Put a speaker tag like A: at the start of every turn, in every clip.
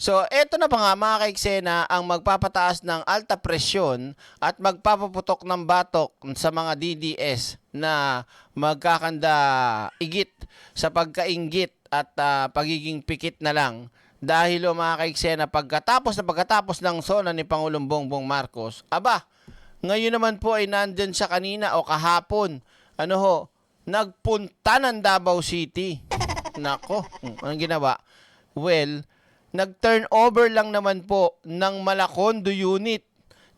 A: So, eto na pa nga mga kaiksena ang magpapataas ng alta presyon at magpapaputok ng batok sa mga DDS na magkakanda igit sa pagkainggit at pagiging pikit na lang. Dahil mga kaiksena, pagkatapos ng sona ni Pangulong Bongbong Marcos, aba, ngayon naman po ay nandyan siya kanina o kahapon, nagpunta ng Davao City. Nako, anong ginawa? Well, nag-turnover lang naman po ng Malacondo unit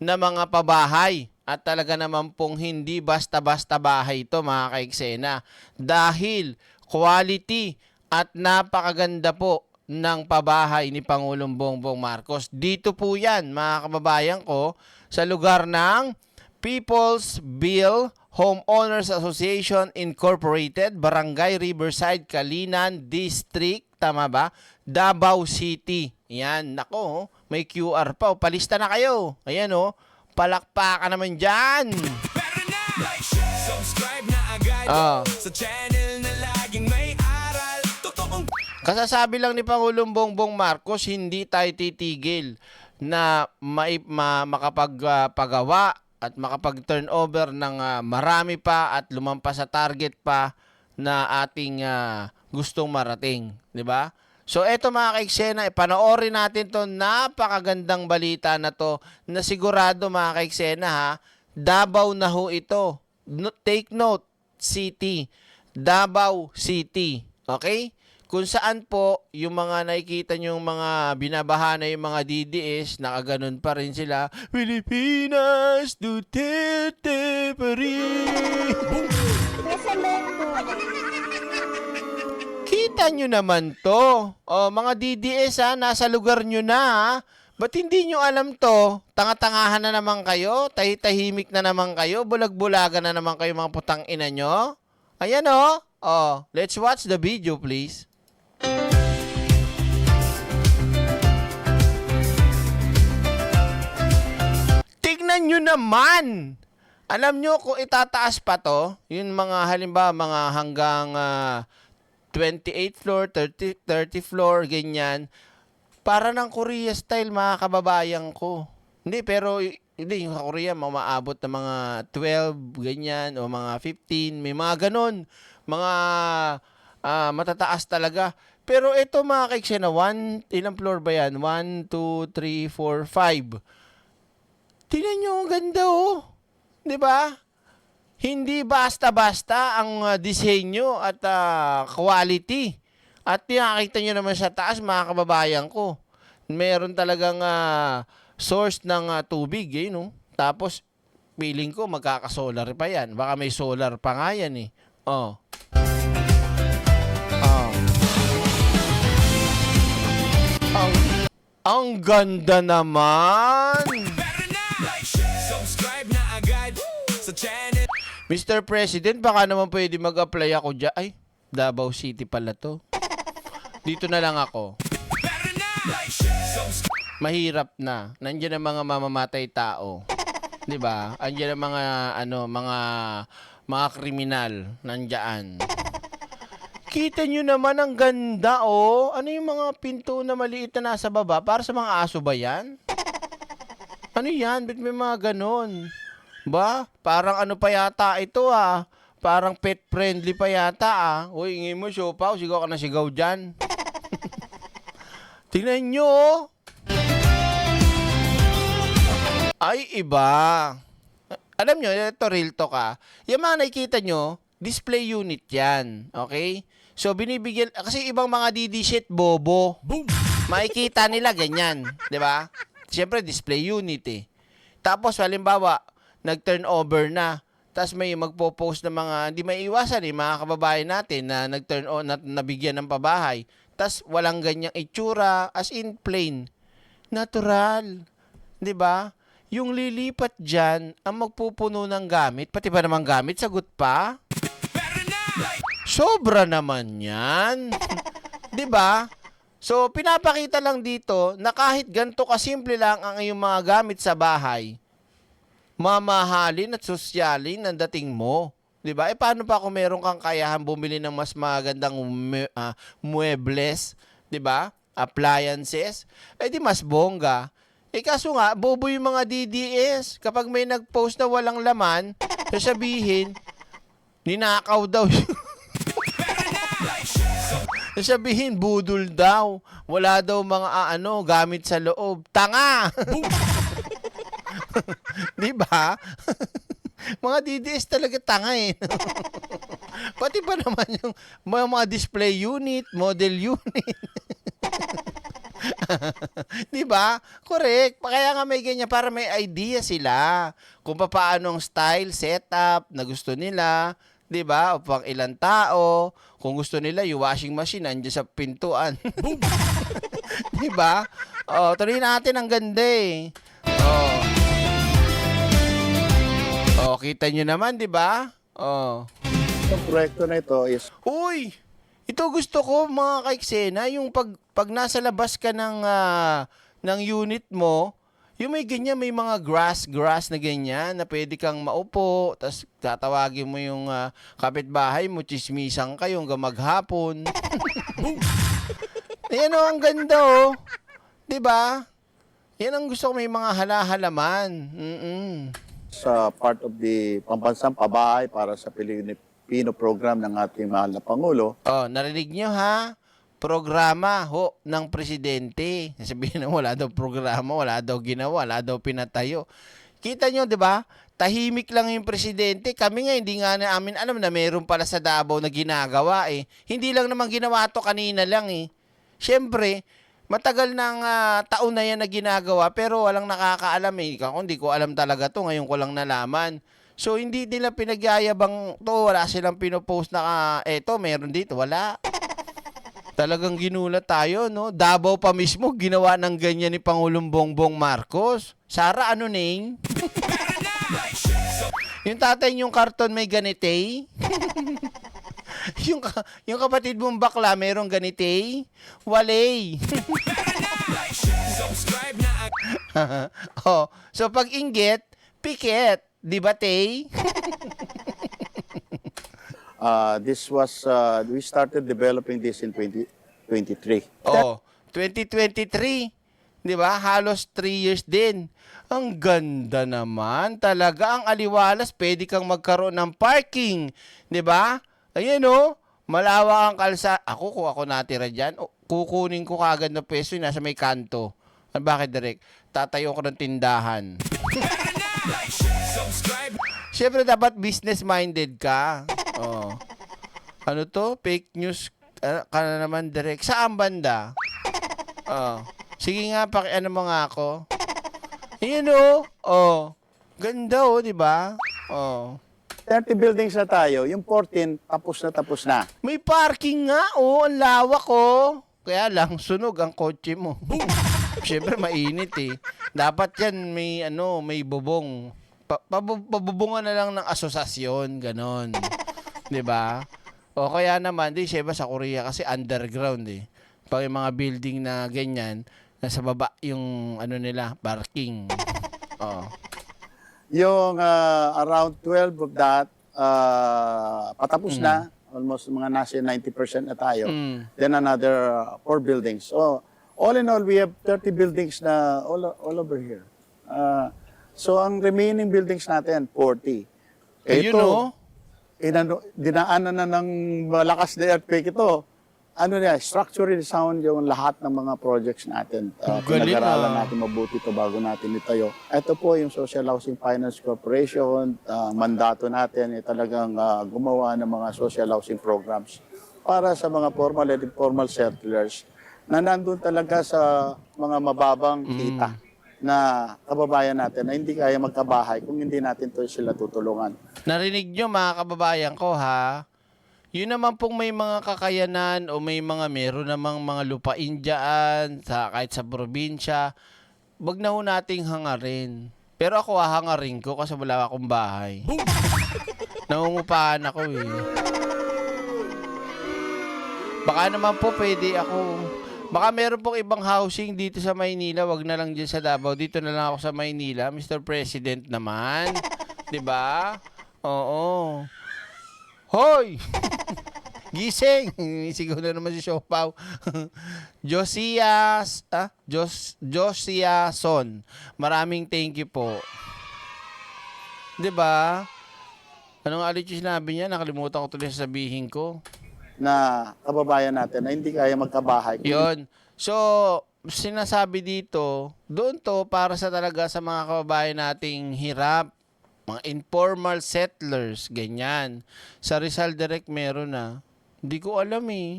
A: na mga pabahay. At talaga naman pong hindi basta-basta bahay ito mga kaiksena. Dahil quality at napakaganda po ng pabahay ni Pangulong Bongbong Marcos. Dito po yan mga kababayan ko sa lugar ng People's Bill Homeowners Association Incorporated, Barangay Riverside, Kalinan District, tama ba? Davao City. Yan, nako, may QR pa. Palista na kayo. Ayan palakpakan naman dyan.
B: Subscribe na agad sa channel na laging may aral.
A: Kasasabi lang ni Pangulong Bongbong Marcos, hindi tayo titigil na makapagpagawa at makapag-turnover ng marami pa at lumampas sa target pa na ating gustong marating, 'di ba? So eto mga kaiksena, panoorin natin 'to napakagandang balita na 'to na sigurado mga kaiksena Davao na ho ito. Take note, city, Davao City, okay? Kung saan po yung mga nakikita nyo yung mga binabaha na yung mga DDS, nakaganon pa rin sila. Pilipinas, Duterte pa rin. Kita nyo naman to. Mga DDS nasa lugar nyo na. Ba't hindi nyo alam to? Tanga-tangahan na naman kayo? Tahimik na naman kayo? Bulag-bulagan na naman kayo mga putang ina nyo? Ayan let's watch the video please. Tignan nyo naman! Alam nyo kung itataas pa to, yung mga halimbawa mga hanggang 28th floor, 30 floor, ganyan, para ng Korea style mga kababayan ko. Hindi, pero hindi, yung Korea maabot na mga 12, ganyan, o mga 15, may mga ganon. Mga matataas talaga. Pero ito mga kaiksena, ilang floor ba yan? 1, 2, 3, 4, 5. Tingnan nyo, ang ganda Diba? Hindi basta-basta ang disenyo at quality. At nakakita nyo naman sa taas mga kababayan ko. Meron talagang source ng tubig. Tapos, feeling ko magkakasolar pa yan. Baka may solar pa nga yan Ang ganda naman!
B: Subscribe na agad sa channel.
A: Mr. President, baka naman pwede mag-apply ako dyan. Ay, Davao City pala to. Dito na lang ako. Mahirap na. Nandiyan ang mga mamamatay tao. 'Di ba? Andiyan ang mga kriminal nandiyan. Kita nyo naman ang ganda Ano yung mga pinto na maliit na nasa baba? Para sa mga aso ba yan? Ano yan? Ba't may mga ganon? Ba? Parang ano pa yata ito Parang pet friendly pa yata Uy, ingin mo siopaw, sigaw ka na sigaw dyan. Tingnan nyo Ay, iba. Alam nyo, ito real talk Yung mga nakikita nyo, display unit yan. Okay? So, binibigyan, kasi ibang mga DD shit, bobo.
B: Boom!
A: Makikita nila ganyan. 'Di ba? Siyempre, display unit Tapos, halimbawa, nag-turnover na. Tapos may magpo-post ng mga, hindi maiiwasan mga kababayan natin na nag-turn on, na nabigyan ng pabahay. Tapos, walang ganyang itsura, as in plain. Natural. 'Di ba? Yung lilipat dyan, ang magpupuno ng gamit, pati ba naman gamit, sagot pa? Sobra naman yan. 'Di ba? So, pinapakita lang dito na kahit ganito kasimple lang ang iyong mga gamit sa bahay, mamahalin at sosyalin ang dating mo. 'Di ba? Paano pa kung meron kang kayahan bumili ng mas magandang muebles, 'di ba? appliances, eh di mas bongga. Eh kaso nga, bobo yung mga DDS. Kapag may nag-post na walang laman, sasabihin, ninakaw daw yun. Sasabihin, budol daw. Wala daw mga gamit sa loob. Tanga! Di ba? Mga DDS talaga tanga eh. Pati pa naman yung mga display unit, model unit. Di ba? Correct. Kaya nga may ganyan para may idea sila kung paano ang style, setup na gusto nila. 'Di ba? O pang ilang tao. Kung gusto nila, yung washing machine nandiyan sa pintuan. 'Di ba? Oh, tuloy natin ang ganda eh. Oh. Oh, kita nyo naman, 'di ba? Oh.
C: Ang proyekto na ito is
A: Uy! Ito gusto ko mga kaiksena, yung pag nasa labas ka ng unit mo, yung may ganyan, may mga grass na ganyan na pwede kang maupo, tapos tatawagin mo yung kapitbahay mo, chismisan kayo hanggang maghapon. Ayan o, ang ganda o. Diba? Yan ang gusto ko, may mga halahalaman.
C: sa part of the pambansang pabahay para sa Pilipino program ng ating mahal na Pangulo.
A: Oh, narinig nyo ha? Programa ho ng presidente. Sabihin na wala daw programa, wala daw ginawa, wala daw pinatayo. Kita nyo, di ba? Tahimik lang yung presidente. Kami nga, hindi nga namin alam na meron pala sa Davao na ginagawa eh. Hindi lang naman ginawa to kanina lang eh. Siyempre, matagal ng taon na yan na ginagawa pero walang nakakaalam eh. Kung hindi ko alam talaga to, ngayon ko lang nalaman. So, hindi nila pinagyayabang to. Wala silang pinopost na, eto, meron dito. Wala. Talagang ginulat tayo, no? Davao pa mismo, ginawa ng ganyan ni Pangulong Bongbong Marcos. Sara, ano name? Yung tatay yung karton may ganite. yung kapatid mong bakla, merong ganite. Walay. Oh, so pag inggit, pikit. Di ba, Tay?
C: We started developing this in 2023.
A: Oh, 2023. 'Di ba? Halos 3 years din. Ang ganda naman. Talaga ang aliwalas, pwede kang magkaroon ng parking, 'di ba? Ayun oh, malawak ang kalsada. Kung ako natira diyan, kukunin ko kagad na peso yung nasa may kanto. Bakit direct? Tatayo ko ng tindahan. Siyempre dapat business-minded ka. Oh. Ano to? Fake news ka na naman direct. Saan banda? Oh. Sige nga, pakiano mo nga ako. Ayan o. Oh. Ganda o, di ba? Oh.
C: 30 buildings na tayo. Yung 14, tapos na.
A: May parking nga o. Ang lawak o. Kaya lang, sunog ang kotse mo. Siyempre, mainit eh. Dapat yan may bubong. Pabubungan na lang ng asosasyon, ganon. 'Di ba? O kaya naman, siyempre sa Korea kasi underground eh. Pag yung mga building na ganyan, nasa baba yung nila, parking. Oh.
C: Yung around 12 of that, patapos na. Almost mga nasa 90% na tayo. Then another 4 buildings. So, all in all, we have 30 buildings na all over here. So, ang remaining buildings natin, 40.
A: Ayun o.
C: Dinaanan na ng malakas na earthquake ito. Structurally sound yung lahat ng mga projects natin. Pinag-aralan natin mabuti ito bago natin itayo. Ito po yung Social Housing Finance Corporation. Mandato natin talagang gumawa ng mga social housing programs para sa mga formal and informal settlers na nandun talaga sa mga mababang kita na kababayan natin na hindi kaya magkabahay kung hindi natin to sila tutulungan.
A: Narinig nyo mga kababayan ko ha? Yun naman pong may mga kakayanan o meron namang mga lupain dyan, kahit sa probinsya, wag na ho nating hangarin. Pero ako hahangarin ko kasi wala akong bahay. Nangungupahan ako eh. Baka naman po pwede ako. Baka meron pong ibang housing dito sa Maynila, wag na lang dyan sa Davao. Dito na lang ako sa Maynila, Mr. President naman. 'Di ba? Oo. Hoy! Gising! Sigaw na naman si Siopaw. Josia Son. Maraming thank you po. 'Di ba? Anong alit yung sinabi niya? Nakalimutan ko tuloy sasabihin ko.
C: na kababayan natin na hindi kaya magkabahay.
A: Yun. So, sinasabi dito, doon to para sa talaga sa mga kababayan nating hirap. Mga informal settlers, ganyan. Sa Rizal Direct meron na. Hindi ko alam eh.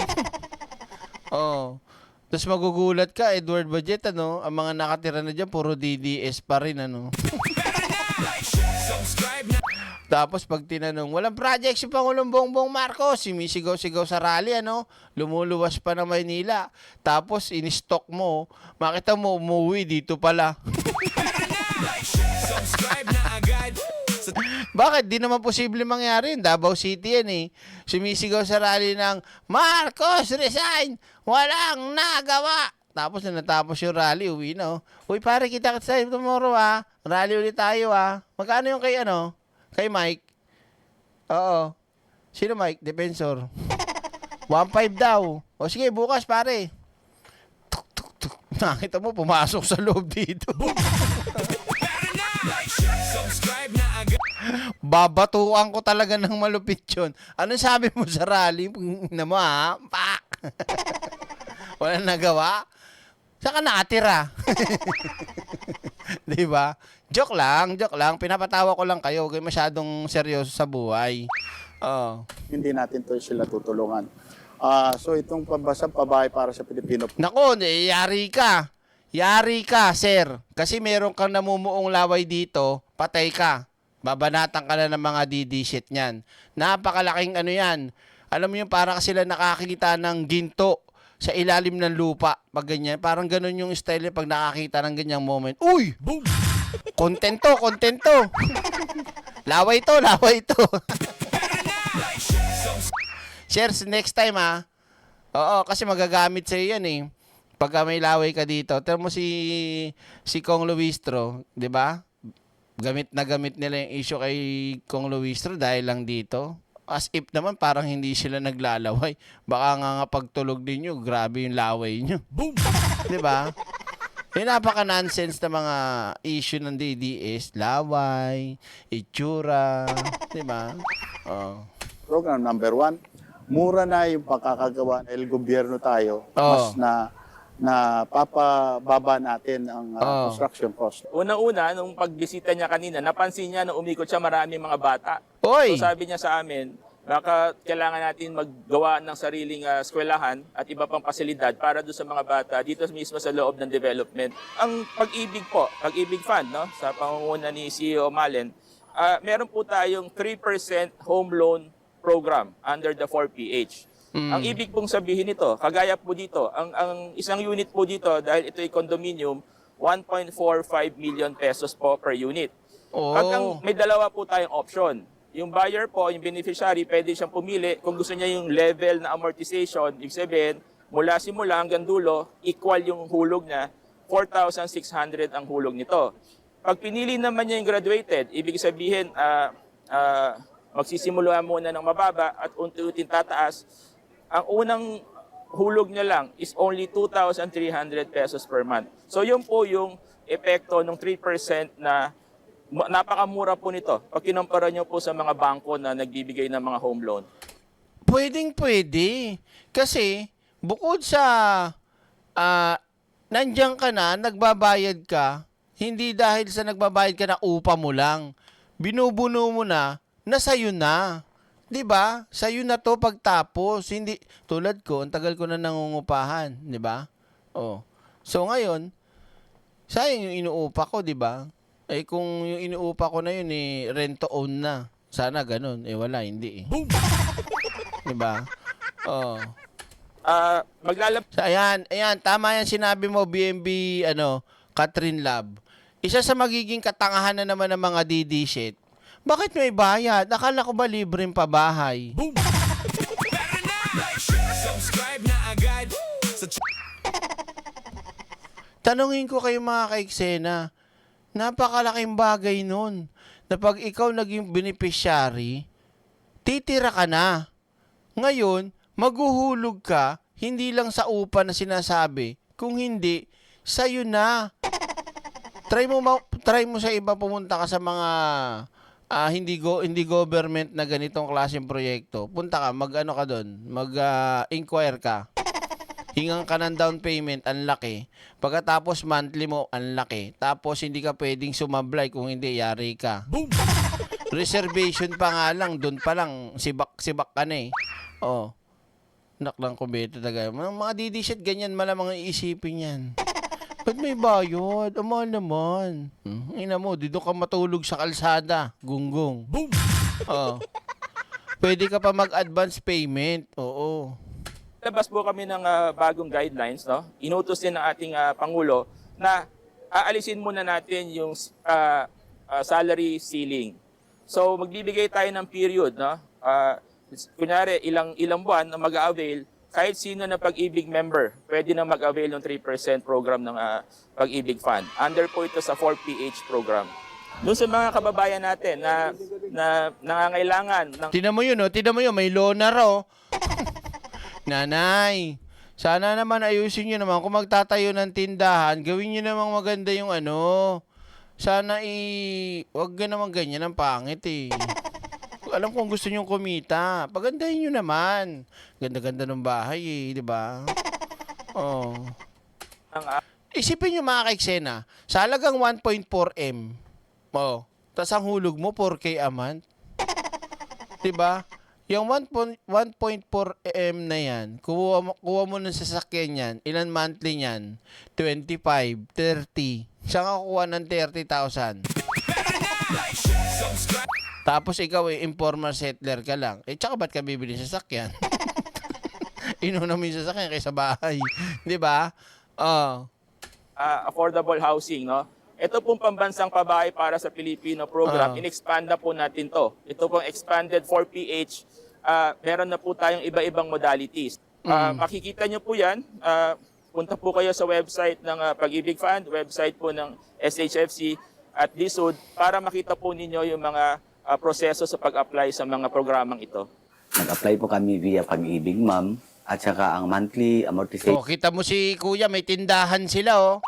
A: Oh. Tapos magugulat ka, Edward Budget, ano? Ang mga nakatira na dyan, puro DDS pa rin, ano?
B: Subscribe na.
A: Tapos pag tinanong, walang project si Pangulong Bongbong Marcos, sumisigaw-sigaw sa rally, ano? Lumuluwas pa ng Maynila. Tapos in-stock mo, makita mo umuwi dito pala.
B: Subscribe na agad.
A: Bakit? Di naman posible mangyari yun. Davao City yan eh. Sumisigaw sa rally ng Marcos resign! Walang nagawa! Tapos na natapos yung rally, uwi na. Uy, pare, kita sa tomorrow ah. Rally ulit tayo ah. Magkano yung kay ano? Kay Mike? Oo. Sino Mike? Defensor. 1.5 daw. O sige, bukas pare. Tuk, tuk, tuk. Nakita mo, pumasok sa loob dito.
B: Subscribe na agad.
A: Babatuan ko talaga ng malupit yun. Ano sabi mo sa rally? Na mo ha? Pak! Walang nagawa? Saan ka nakatira? Di ba? Joke lang. Pinapatawa ko lang kayo. Huwag kayo masyadong seryoso sa buhay. Oh.
C: Hindi natin to sila tutulungan. So itong pambasang pabahay para sa Pilipino,
A: Nako, yari ka. Yari ka, sir. Kasi meron kang namumuong laway dito, patay ka. Babanatan ka na ng mga DD shit niyan. Napakalaking ano yan. Alam mo yung para sila nakakita ng ginto sa ilalim ng lupa. Pag ganyan, parang ganun yung style pag nakakita ng ganyang moment. Uy!
B: Boom.
A: Kontento. Laway to. Shares next time ha. Oo, kasi magagamit sa'yo yan eh. Pagka may laway ka dito. Tira mo si Kong Luistro, di ba? Gamit nila yung issue kay Kong Luistro dahil lang dito. As if naman parang hindi sila naglalaway. Baka nga pagtulog ninyo, grabe yung laway nyo.
B: Boom.
A: Di ba? Yung napaka-nonsense na mga issue ng DDS, laway, itsura, di ba? Oh.
C: program number 1, mura na yung pagkakagawa dahil gobyerno tayo,
A: Oo.
C: mas na papababa natin ang
A: Oo.
C: construction cost.
D: Unang-una, nung pagbisita niya kanina, napansin niya na umikot siya maraming mga bata.
A: Oy!
D: So sabi niya sa amin, baka kailangan natin maggawa ng sariling eskwelahan at iba pang pasilidad para doon sa mga bata dito mismo sa loob ng development. Ang Pag-ibig po, Pag-ibig Fund, no, sa pangunguna ni CEO Malen, meron po tayong 3% home loan program under the 4PH. Ang ibig pong sabihin nito, kagaya po dito, ang isang unit po dito, dahil ito ay condominium, 1.45 million pesos po per unit.
A: Oh.
D: May dalawa po tayong option. Yung buyer po, yung beneficiary, pwede siyang pumili kung gusto niya yung level na amortization, ibig sabihin, mula simula hanggang dulo, equal yung hulog niya, 4,600 ang hulog nito. Pag pinili naman niya yung graduated, ibig sabihin, magsisimula muna ng mababa at unti-unting tataas. Ang unang hulog niya lang is only 2,300 pesos per month. So yun po yung epekto ng 3% na napakamura po nito pag kinumpara nyo po sa mga bangko na nagbibigay ng mga home loan.
A: Pwede. Kasi, bukod sa nandiyan ka na, nagbabayad ka, hindi dahil sa nagbabayad ka na upa mo lang. Binubuno mo na sa'yo na. 'Di ba? Sa'yo na to pagtapos. Hindi, tulad ko, ang tagal ko na nangungupahan. 'Di ba? Oh. So ngayon, sayang yung inuupa ko, 'di ba? Eh kung yung inuupa ko na yun, rent to own na. Sana ganun. Wala, hindi eh.
B: Boom.
A: 'Di ba? Oh.
D: Maglalab
A: So, ayan, tama yan sinabi mo, BMB, Catherine Lab. Isa sa magiging katangahan na naman ng mga DD shit, bakit may bayad? Akala ko ba libreng pabahay?
B: Boom. Subscribe na agad.
A: Tanungin ko kayo mga kaiksena, napakalaking bagay nun na pag ikaw naging beneficiary, titira ka na. Ngayon, Maghuhulog ka, hindi lang sa upa na sinasabi, kung hindi, sa'yo na. Try mo sa iba, pumunta ka sa mga hindi government na ganitong klaseng proyekto. Punta ka, mag-ano ka doon, mag-inquire ka. Hingang ka ng down payment, ang laki. Pagkatapos monthly mo, ang laki. Tapos hindi ka pwedeng sumablay, kung hindi, yari ka.
B: Boom!
A: Reservation pa nga lang, doon pa lang, sibak ka na eh. Oh. Naklang kumbete talaga. Mga DD-shit, ganyan malamang iisipin yan. Ba't may bayad? Mahal naman. Ina mo, dito ka matulog sa kalsada. Gunggong.
B: Boom!
A: Oh. Pwede ka pa mag-advance payment. Oo.
D: Labas po kami ng bagong guidelines, no? Inutos din ng ating Pangulo na aalisin muna natin yung salary ceiling. So magbibigay tayo ng period, no? Kunyari ilang buwan na mag-avail, kahit sino na Pag-ibig member, pwede na mag-avail ng 3% program ng Pag-ibig Fund. Under po ito sa 4PH program. Doon sa mga kababayan natin na nangangailangan ng
A: Tinan mo yun, may loan na raw. Nanay, sana naman ayusin nyo naman. Kung magtatayo ng tindahan, gawin nyo namang maganda yung ano. Sana wag ka naman ganyan, ang pangit eh. Alam kong gusto nyo kumita. Pagandahin nyo naman. Ganda-ganda ng bahay eh, di ba? Oh. Isipin nyo mga kaiksena, sa halagang 1.4M, oh, tas ang hulog mo 4K a month. Di ba? Yung 1.4M na yan, kuha mo ng sasakyan yan, ilan monthly yan? 25, 30. Saan ka kukuha ng 30,000? Tapos ikaw informal settler ka lang. Tsaka ba't ka bibili ng sasakyan? Inuna mo yung sasakyan kaysa bahay. Di ba?
D: Affordable housing, no? Ito pong pambansang pabahay para sa Pilipino program, in-expand na po natin to. Ito pong expanded 4PH, meron na po tayong iba-ibang modalities. Makikita nyo po yan, punta po kayo sa website ng Pag-ibig Fund, website po ng SHFC at DSUD para makita po ninyo yung mga proseso sa pag-apply sa mga programang ito.
E: Nag-apply po kami via Pag-ibig, ma'am. At saka ang monthly amortization
A: Oh, kita mo si kuya, may tindahan sila, oh.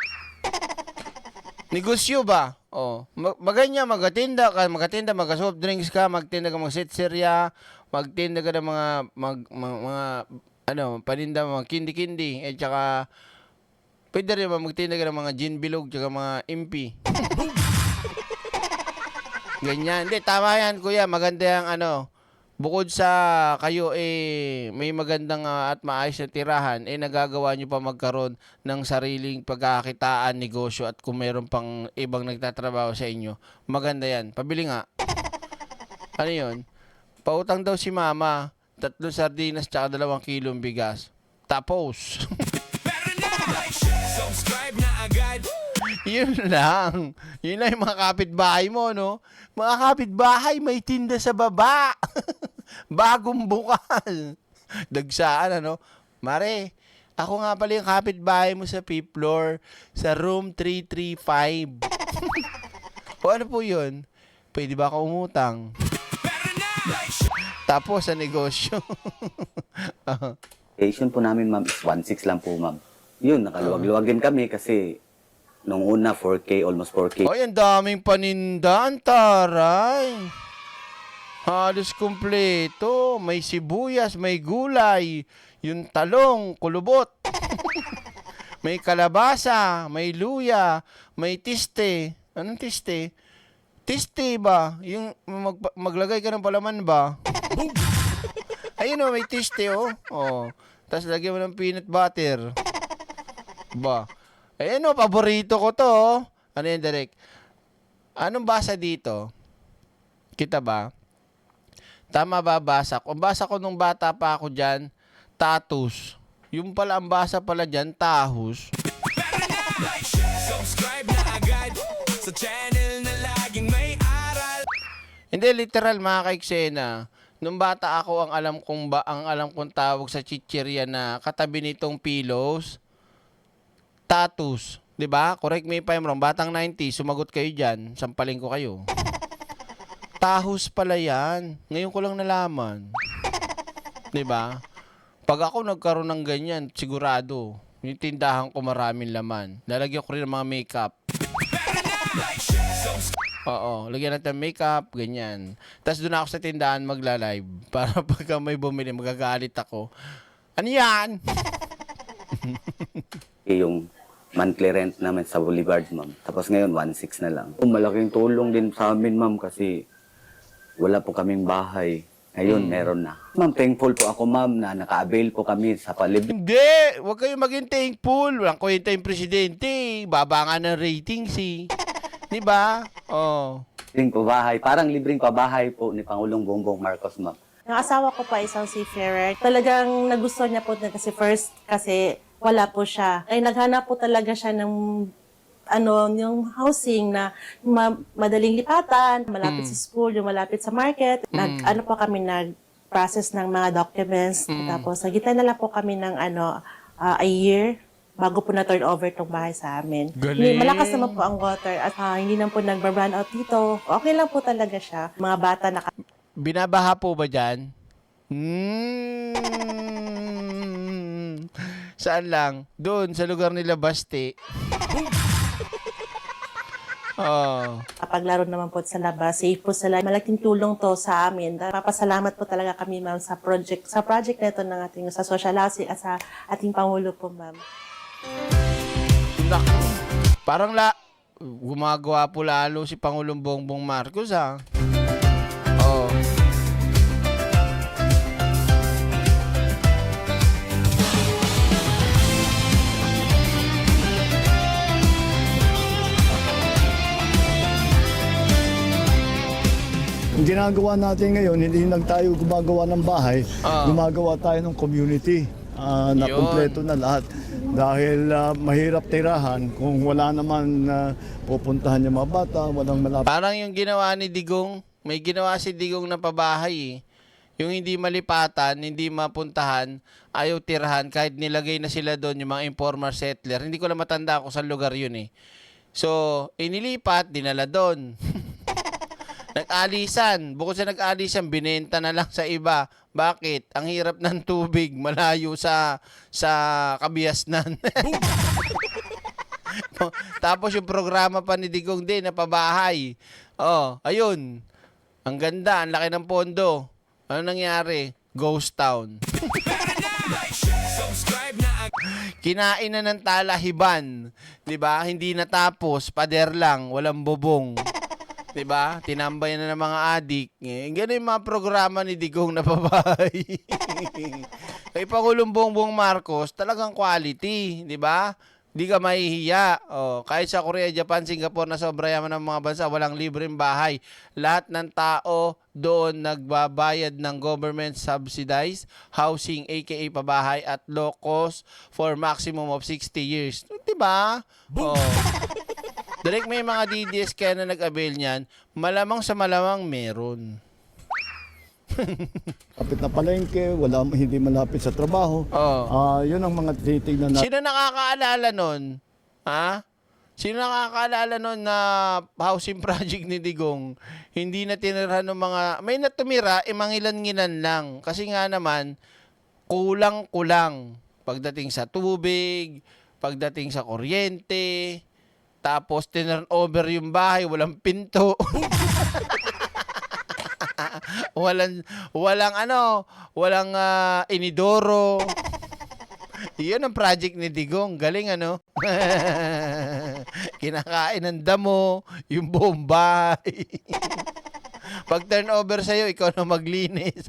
A: Negosyo ba? Oh, maganya, magatinda, mag-soft drinks ka, magtinda ka, mag-sitserya, magtinda ka ng mga paninda, mga kindi-kindi, at saka, pwede rin magtinda ka ng mga gin bilog, at mga impi. Ganyan. Hindi, tama yan, kuya, maganda yung bukod sa kayo may magandang at maayos na tirahan, nagagawa nyo pa magkaroon ng sariling pagkakitaan, negosyo, at kung meron pang ibang nagtatrabaho sa inyo, maganda yan. Pabili nga. Ano yun? Pautang daw si mama, 3 sardinas tsaka 2 kilong bigas. Tapos.
B: Subscribe na agad.
A: Yun lang. Yun lang yung mga kapitbahay mo, no? Mga kapitbahay, may tinda sa baba. Bagong bukas. Dagsaan, ano? Mare, ako nga pala yung kapitbahay mo sa 5th floor, sa room 335. O ano po yun? Pwede ba ako umutang? Tapos sa negosyo.
E: po namin, ma'am, is 1.6 lang po, ma'am. Yun, nakaluwag-luwagin kami kasi nung una 4K, almost 4K.
A: Ay, ang daming paninda, ang taray. Halos kumpleto. May sibuyas, may gulay, yung talong, kulubot. May kalabasa, may luya, may tiste. Anong tiste? Tiste ba? Yung maglagay ka ng palaman ba? Ayun o, may tiste o. Oh. Tapos lagyan mo ng peanut butter. Ba? Ayan o, paborito ko to. Oh. Ano yan, Derek? Anong basa dito? Kita ba? Tama ba basa ko? Ang basa ko nung bata pa ako dyan, tatus. Yung pala, ang basa pala dyan, tahus.
B: Subscribe na agad sa channel na laging may aral.
A: Hindi, literal mga kaiksena. Nung bata ako, ang alam kong tawag sa chichirya na katabi nitong pillows, tatus. 'Di ba? Correct me if I'm wrong. Batang 90, sumagot kayo diyan. Sampaling ko kayo. Tahus pala 'yan. Ngayon ko lang nalaman. 'Di ba? Pag ako nagkaroon ng ganyan, sigurado, yung tindahan ko maraming laman. Lalagyan ko rin ng mga makeup. Oo, lagyan natin ng makeup, ganyan. Tapos doon ako sa tindahan magla-live para pagka may bumili, magagalit ako. Ano yan?
E: Yung monthly rent namin sa Boulevard, ma'am. Tapos ngayon, 1.6 na lang. Malaking tulong din sa amin, ma'am, kasi wala po kaming bahay. Ngayon, meron na. Ma'am, thankful po ako, ma'am, na naka-avail po kami sa palibre.
A: Hindi, huwag kayong maging thankful. Walang kwenta yung presidente. Baba nga ng ratings eh. Di ba? Oh.
E: Libreng pabahay, parang libreng pabahay po ni Pangulong Bongbong Marcos, ma'am.
F: Yung asawa ko pa isang seafarer. Talagang nagustuhan niya po na kasi first kasi wala po siya. Ay naghanap po talaga siya ng yung housing na madaling lipatan, malapit sa school, yung malapit sa market. Nag po kami nag-process ng mga documents. Tapos sa gitna na lang po kami ng a year bago po na turn over tong bahay sa amin.
A: Galing.
F: Malakas naman po ang water at hindi naman po nag-run out dito. Okay lang po talaga siya. Mga bata
A: Binabaha po ba dyan? Saan lang? Doon, sa lugar nila Basti. Oh.
F: Kapaglaro naman po sa labas, safe po sila. Malaking tulong to sa amin. Papasalamat po talaga kami, ma'am, sa project na ito ng ating sa social housing at sa ating Pangulo po, ma'am.
A: Naku. Parang gumagawa po lalo si Pangulong Bongbong Marcos, ha? Oh.
C: Ang ginagawa natin ngayon, hindi lang tayo gumagawa ng bahay, gumagawa tayo ng community na
A: Yun.
C: kumpleto na lahat. Dahil mahirap tirahan kung wala naman pupuntahan yung mga bata, walang malapit.
A: Parang yung ginawa ni Digong, may ginawa si Digong na pabahay eh. Yung hindi malipatan, hindi mapuntahan, ayaw tirahan, kahit nilagay na sila doon yung mga informal settler. Hindi ko lang matanda kung saan lugar yun eh. So, inilipat, dinala doon. Nag-alisan. Bukod sa nag-alisan, binenta na lang sa iba. Bakit? Ang hirap ng tubig, malayo sa Kabiasnan. Tapos yung programa pa ni Digong din na pabahay. Oh, ayun. Ang ganda, ang laki ng pondo. Ano nangyari? Ghost town. Kinain na ng talahiban. 'Di ba? Hindi natapos, pader lang, walang bubong. 'Di ba? Tinambay na ng mga adik. Ganun yung mga programa ni Digong na babae. Kay Pangulong Bongbong Marcos, talagang quality, 'di ba? Di ka mahihiya. Oh, kahit sa Korea, Japan, Singapore na sobra yaman ng mga bansa, walang libreng bahay. Lahat ng tao doon nagbabayad ng government subsidized housing aka pabahay at low cost for maximum of 60 years. 'Di ba? Oh. Direct may mga DDS kaya na nag-avail niyan, malamang sa malamang meron.
C: Kapit na palengke, hindi malapit sa trabaho.
A: Oh.
C: Yun ang mga tinitignan natin.
A: Sino nakakaalala nun? Ha? Sino nakakaalala nun na housing project ni Digong? Hindi na tinirhan ng mga... May natumira, mangilan-ngilan lang. Kasi nga naman, kulang-kulang. Pagdating sa tubig, pagdating sa kuryente, tapos tinurn over yung bahay, walang pinto. walang inidoro. Iyon ang project ni Digong. Galing ano? Kinakain ng damo, yung buong bahay. Pag turnover sa'yo, ikaw na maglinis.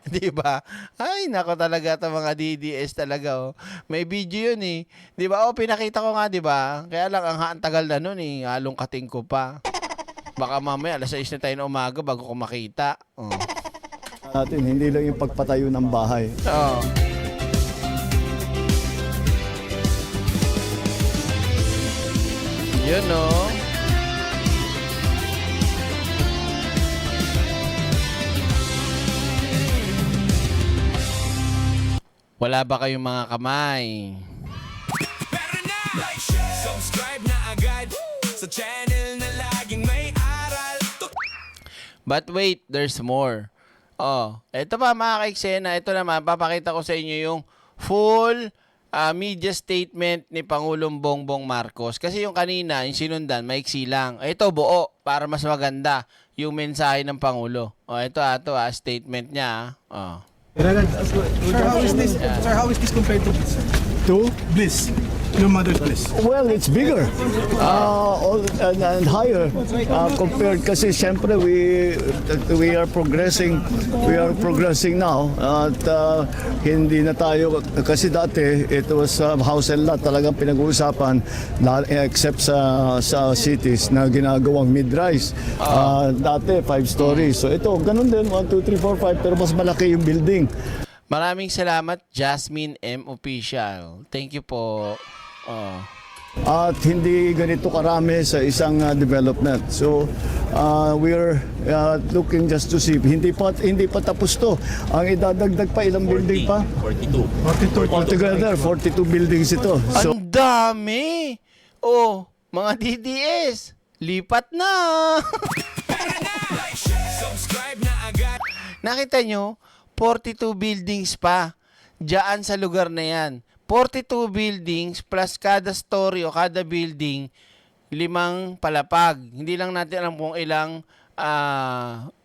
A: Di ba? Ay, nako talaga ito mga DDS talaga. Oh. May video yun eh. Di ba? Oh, pinakita ko nga, di ba? Kaya lang, ang tagal na nun eh. Halong kating ko pa. Baka mamaya, alas 6 na tayo na umaga bago ko makita. Oh.
C: Natin, hindi lang yung pagpatayo ng bahay.
A: Oo. Yun, no? Wala ba kayong mga kamay?
B: Subscribe na agad sa channel na laging may aral.
A: But wait, there's more. Ito pa mga ka-eksena, ito naman, papakita ko sa inyo yung full media statement ni Pangulong Bongbong Marcos. Kasi yung kanina, yung sinundan, maiksi lang. Ito buo, para mas maganda yung mensahe ng Pangulo. Ito statement niya.
G: Sir, how is this compared to Bliss?
H: To?
G: Bliss, your mother's Bliss.
H: Well, it's bigger and higher compared kasi syempre we are progressing now at hindi na tayo kasi dati it was house and lot talagang pinag-uusapan except sa cities na ginagawang mid-rise. Dati 5 stories. So ito ganun din 1, 2, 3, 4, 5 pero mas malaki yung building.
A: Maraming salamat, Jasmine M. Official. Thank you po.
H: At hindi ganito karami sa isang development. So we're looking just to see. Hindi pa tapos to. Ang idadagdag pa ilang building pa?
D: 42.
H: Altogether 42 buildings ito. So
A: Ang dami! Mga DDS, lipat na!
B: Subscribe na agad.
A: Nakita nyo? 42 buildings pa diyan sa lugar na yan. 42 buildings plus kada story o kada building 5 palapag. Hindi lang natin alam kung ilang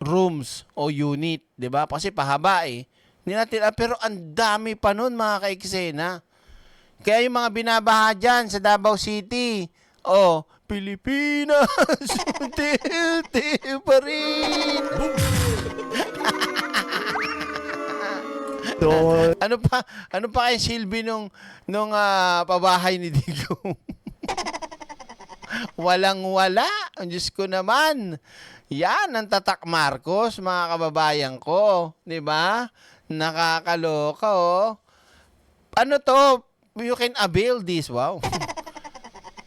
A: rooms o unit, 'di ba? Kasi pahaba eh. Hindi natin pero ang dami pa nun mga ka-eksena. Kaya yung mga binabaha dyan sa Davao City, Pilipinas, unti-unti pa rin.
H: so
A: Ano pa kay silbi nung pabahay ni Digong? Walang-wala. Ang Diyos ko naman. Yan ang tatak Marcos, mga kababayan ko. 'Di ba? Nakakaloka Ano to? You can avail this. Wow.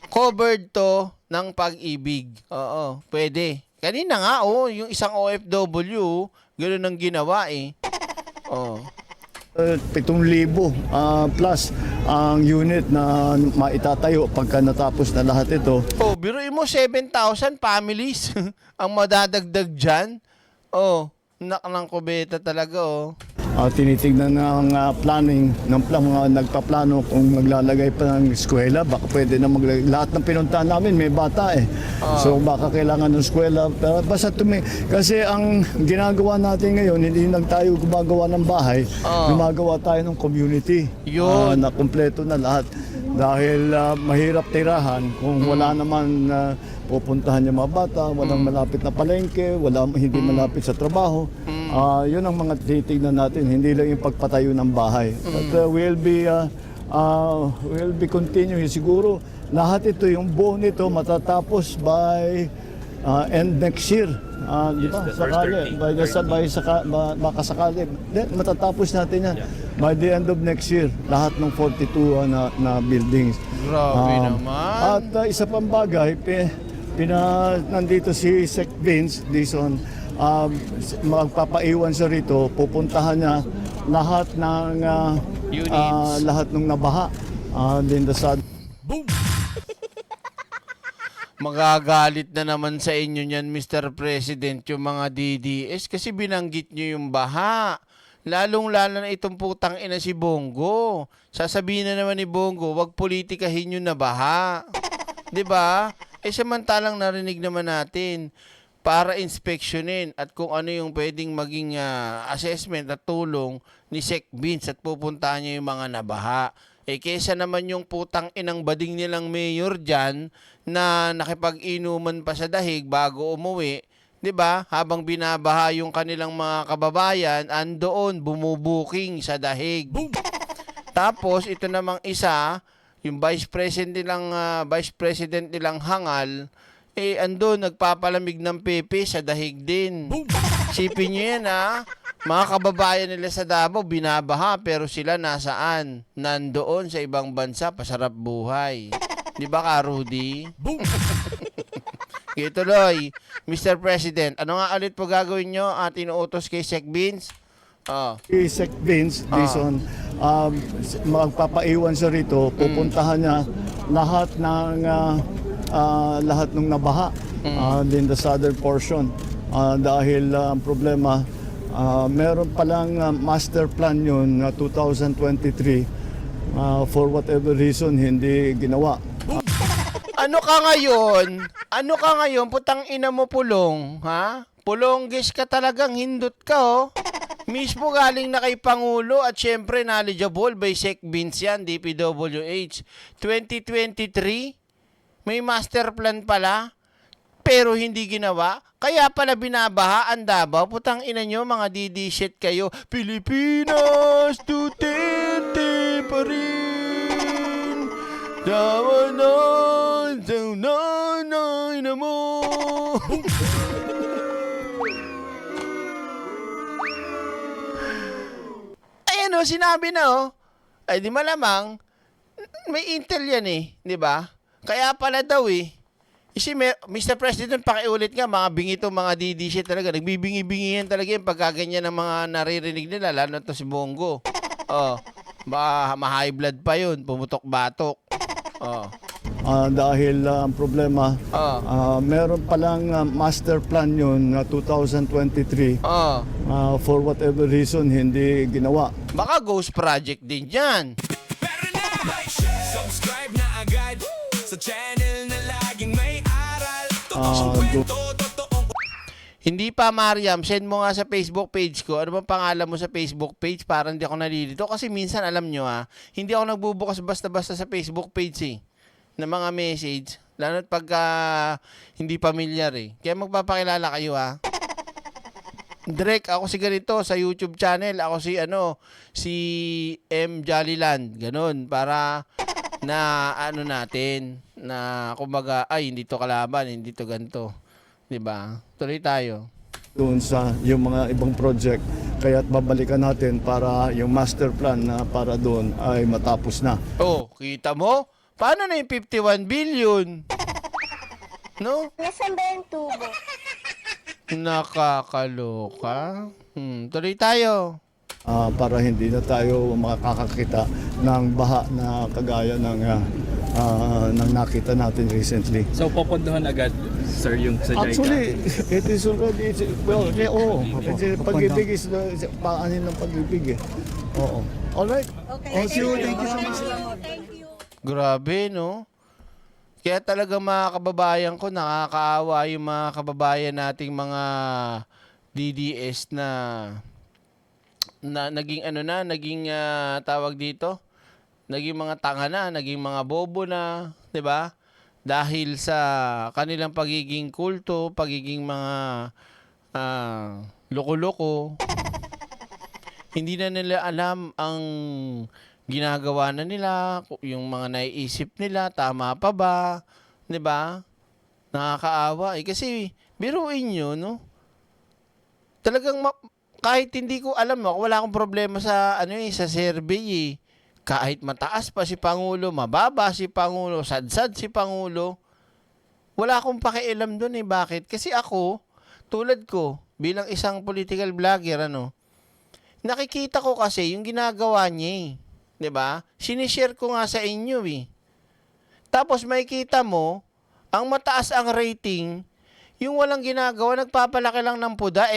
A: Covered to ng pag-ibig. Oo, pwede. Kanina nga yung isang OFW, ganoon ang ginawa eh.
H: 7,000 plus ang unit na maitatayo pagka natapos na lahat ito.
A: Biruin mo 7,000 families ang madadagdag dyan. Ng kubeta talaga
H: Tinitignan ng planning ng mga nagpaplano kung maglalagay pa ng eskwela, baka pwede na lahat ng pinuntahan namin may bata eh. So baka kailangan ng eskwela, pero basta kasi ang ginagawa natin ngayon, hindi lang tayo gumagawa ng bahay, gumagawa tayo ng community.
A: Yun.
H: Na kumpleto na lahat dahil mahirap tirahan kung wala naman pupuntahan yung mga bata, walang malapit na palengke, hindi malapit sa trabaho. Yun ang mga titignan natin, hindi lang yung pagpatayo ng bahay. But we'll be continuing siguro. Lahat ito, yung buo nito matatapos by end next year. Di ba? Sakali, baka sakali. Matatapos natin yan. By the end of next year, lahat ng 42 na buildings.
A: Grabe naman.
H: At isa pang bagay, nandito si Sec Vince Dizon, magpapaiwan siya rito, pupuntahan niya lahat ng
A: Units.
H: lahat ng nabaha din sa
A: Magagalit na naman sa inyo niyan, Mr. President, yung mga DDS kasi binanggit nyo yung baha. Lalong-lalo na itong putang ina si Bongo. Sasabihin na naman ni Bongo, wag politikahin yung nabaha. 'Di ba? Samantalang narinig naman natin para inspeksyonin at kung ano yung pwedeng maging assessment at tulong ni Sec Vince at pupuntahan niya yung mga nabaha. Kesa naman yung putang inang bading nilang mayor dyan na nakipag-inuman pa sa dahig bago umuwi, 'di ba? Habang binabaha yung kanilang mga kababayan, andoon bumubuking sa dahig. Tapos ito namang isa, yung vice president nilang hangal, andun nagpapalamig ng pepe sa dahig din. Sipin nyo yan mga kababayan nila sa Davao binabaha pero sila nasaan? Nandoon sa ibang bansa, pasarap buhay. Di ba ka, Rudy? Tuloy, Mr. President, ano nga ulit po gagawin nyo at inuutos kay Sec Vince?
H: si Sec Vince Dizon, magpapaiwan siya rito, pupuntahan niya lahat ng nabaha din the southern portion dahil ang problema Meron palang master plan yun na 2023. For whatever reason, hindi ginawa.
A: Ano ka ngayon? Ano ka ngayon? Putang ina mo pulong, ha? Pulonggis ka talagang hindot ka, oh. Mismo galing na kay Pangulo at syempre knowledgeable by Sec Vince yan, DPWH. 2023, may master plan pala, pero hindi ginawa. Kaya pala binabaha ang Davao. Putang ina nyo, mga DD shit kayo. Pilipinas, Duterte pa rin. Dawanan, nanay na mo. Ayan o, sinabi na o. Ay di malamang, may intel yan eh, di ba? Kaya pala daw eh. Mr. President, pakiulit nga, mga bingito, mga DD shit talaga. Nagbibingi-bingihan talaga yung pagkaganyan ng mga naririnig nila, lalo na to si Bongo. Oh, ma-high blood pa yun, pumutok-batok. Oh.
H: Dahil ang problema, meron palang master plan yun na 2023.
A: Oh.
H: For whatever reason, hindi ginawa.
A: Baka ghost project din yan.
B: Pero na, subscribe na agad sa channel na laging may aral. Totoong kwento, totoong
A: Hindi pa, Mariam, send mo nga sa Facebook page ko. Ano bang pangalan mo sa Facebook page para hindi ako nalilito? Kasi minsan, alam nyo hindi ako nagbubukas basta-basta sa Facebook page eh, ng mga message. Lalo pagka hindi pamilyar eh. Kaya magpapakilala kayo Direk, ako si ganito sa YouTube channel. Ako si M. Jollyland. Ganun, para na natin, na kumbaga, ay, hindi to kalaban, hindi to ganito. Diba? Tuloy tayo.
H: Doon sa yung mga ibang project, kaya't babalikan natin para yung master plan na para doon ay matapos na.
A: Oh, kita mo? Paano na yung 51 billion? No?
I: Nasaan ba yung tubo?
A: Nakakaloka. Tuloy tayo.
H: Para hindi na tayo makakakita ng baha na kagaya ng nakita natin recently.
J: So, popondohan agad, sir, yung sa JICA?
H: Actually, it is already, kasi pag-ibig is, paanin ng pag-ibig eh. Oo. Alright.
G: Thank you so much.
A: Grabe, no? Kaya talaga mga kababayan ko, nakakaawa yung mga kababayan nating mga DDS na naging naging tawag dito, naging mga tanga na, naging mga bobo na, 'di ba? Dahil sa kanilang pagiging kulto, pagiging mga loko-loko. Hindi na nila alam ang ginagawa na nila, yung mga naiisip nila, tama pa ba? 'Di ba? Nakakaawa. Kasi biruin nyo, no? Talagang kahit hindi ko alam, wala akong problema sa sa survey eh. Kahit mataas pa si Pangulo, mababa si Pangulo, sadsad si Pangulo, wala akong pakialam doon eh. Bakit? Kasi ako, tulad ko, bilang isang political vlogger, nakikita ko kasi yung ginagawa niya eh. 'Di ba? Sinishare ko nga sa inyo eh. Tapos makikita mo, ang mataas ang rating, yung walang ginagawa, nagpapalaki lang ng puda,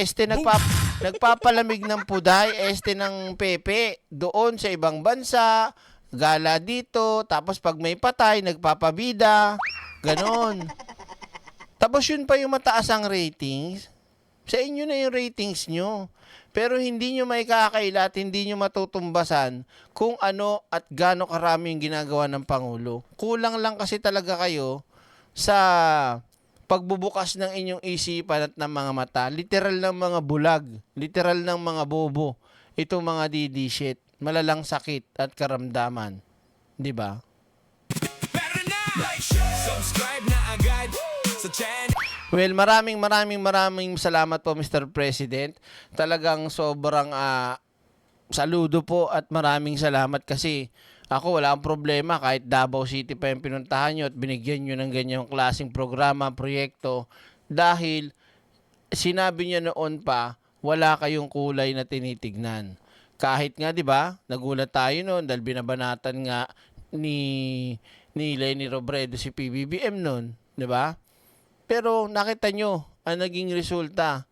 A: nagpapalamig ng puday, ng pepe, doon sa ibang bansa, gala dito, tapos pag may patay, nagpapabida, ganon. Tapos yun pa yung mataas ang ratings. Sa inyo na yung ratings nyo. Pero hindi nyo may kakailat, hindi nyo matutumbasan kung ano at gaano karami yung ginagawa ng Pangulo. Kulang lang kasi talaga kayo sa pagbubukas ng inyong isipan at ng mga mata. Literal ng mga bulag, literal ng mga bobo. Itong mga DD shit, malalang sakit at karamdaman. 'Di ba?
B: subscribe na agad sa channel.
A: Well, maraming salamat po, Mr. President. Talagang sobrang saludo po at maraming salamat kasi ako wala akong problema kahit Davao City pa yung pinuntahan nyo at binigyan nyo ng ganyang klaseng programa, proyekto, dahil sinabi nyo noon pa, wala kayong kulay na tinitignan. Kahit nga, di ba, nagulat tayo noon dahil binabanatan nga ni Leni Robredo si PBBM noon, di ba? Pero nakita nyo, ang naging resulta,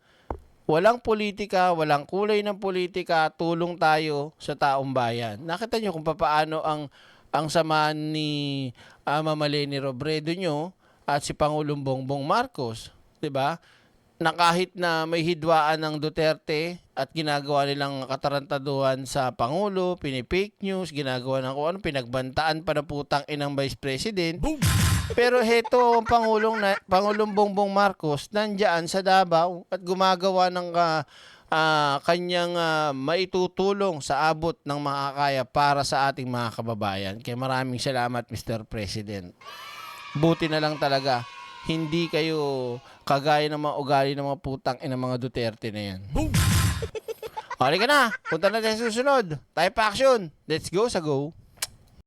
A: Walang politika, walang kulay ng politika, tulong tayo sa taong bayan. Nakita nyo kung paano ang samahan ni Mama Leni Robredo nyo at si Pangulong Bongbong Marcos, 'di ba? Na kahit na may hidwaan ng Duterte at ginagawa nilang katarantaduhan sa Pangulo, pinipake news, ginagawa ng kung ano, pinagbantaan pa na putang inang Vice President. Pero heto ang Pangulong Bongbong Marcos nandiyan sa Davao at gumagawa ng kanyang maitutulong sa abot ng makakaya para sa ating mga kababayan. Kaya maraming salamat, Mr. President. Buti na lang talaga, hindi kayo kagaya ng mga ugali ng mga putang ina mga Duterte na yan. Okay ka na, punta na tayo sa susunod. Tayo pa action. Let's go sa go.